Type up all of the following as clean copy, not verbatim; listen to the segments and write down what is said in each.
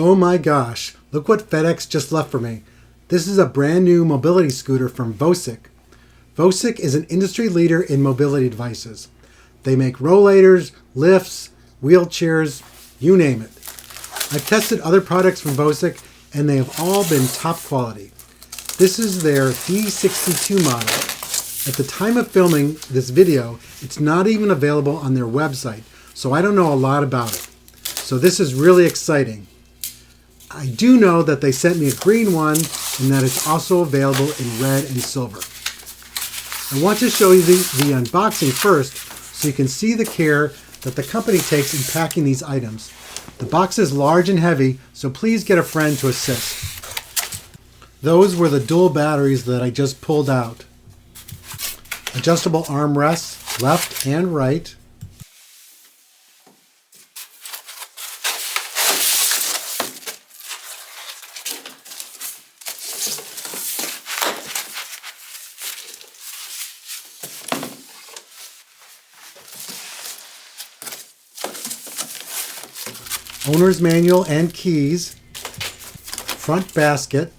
Oh my gosh, look what FedEx just left for me. This is a brand new mobility scooter from Vocic. Vocic is an industry leader in mobility devices. They make rollators, lifts, wheelchairs, you name it. I've tested other products from Vocic and they have all been top quality. This is their D62 model. At the time of filming this video, it's not even available on their website, so I don't know a lot about it. So this is really exciting. I do know that they sent me a green one and that it's also available in red and silver. I want to show you the unboxing first so you can see the care that the company takes in packing these items. The box is large and heavy, so please get a friend to assist. Those were the dual batteries that I just pulled out. Adjustable armrests, left and right. Owner's manual and keys, front basket,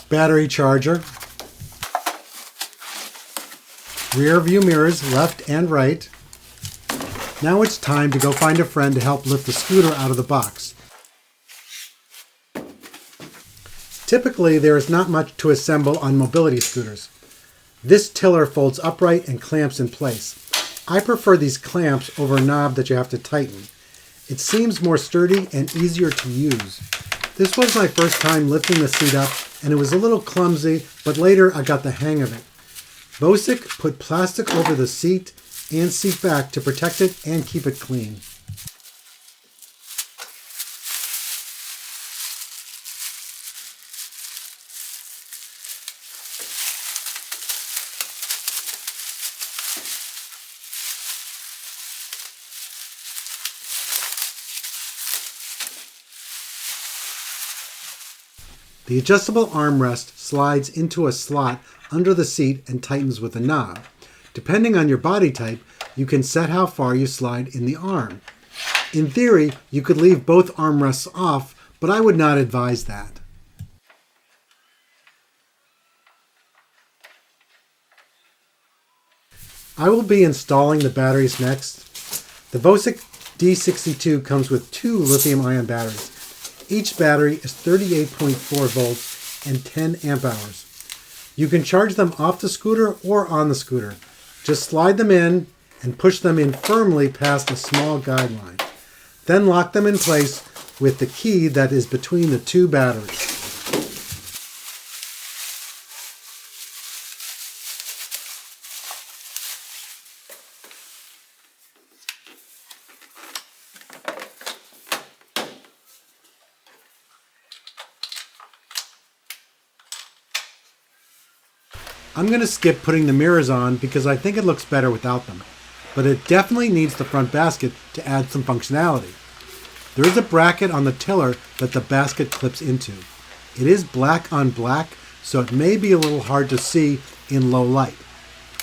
battery charger, rear view mirrors left and right. Now it's time to go find a friend to help lift the scooter out of the box. Typically there is not much to assemble on mobility scooters. This tiller folds upright and clamps in place. I prefer these clamps over a knob that you have to tighten. It seems more sturdy and easier to use. This was my first time lifting the seat up and it was a little clumsy, but later I got the hang of it. Vocic put plastic over the seat and seat back to protect it and keep it clean. The adjustable armrest slides into a slot under the seat and tightens with a knob. Depending on your body type, you can set how far you slide in the arm. In theory, you could leave both armrests off, but I would not advise that. I will be installing the batteries next. The Vocic D62 comes with 2 lithium-ion batteries. Each battery is 38.4 volts and 10 amp hours. You can charge them off the scooter or on the scooter. Just slide them in and push them in firmly past a small guide line. Then lock them in place with the key that is between the 2 batteries. I'm going to skip putting the mirrors on because I think it looks better without them, but it definitely needs the front basket to add some functionality. There is a bracket on the tiller that the basket clips into. It is black on black, so it may be a little hard to see in low light,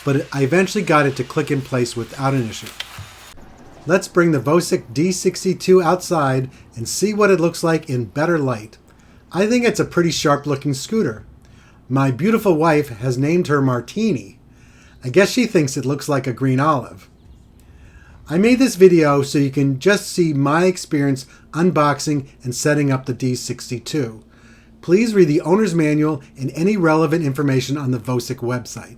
but I eventually got it to click in place without an issue. Let's bring the Vocic D62 outside and see what it looks like in better light. I think it's a pretty sharp looking scooter. My beautiful wife has named her Martini. I guess she thinks it looks like a green olive. I made this video so you can just see my experience unboxing and setting up the D62. Please read the owner's manual and any relevant information on the Vocic website.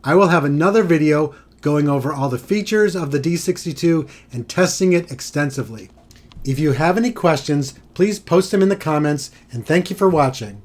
I will have another video going over all the features of the D62 and testing it extensively. If you have any questions, please post them in the comments, and thank you for watching.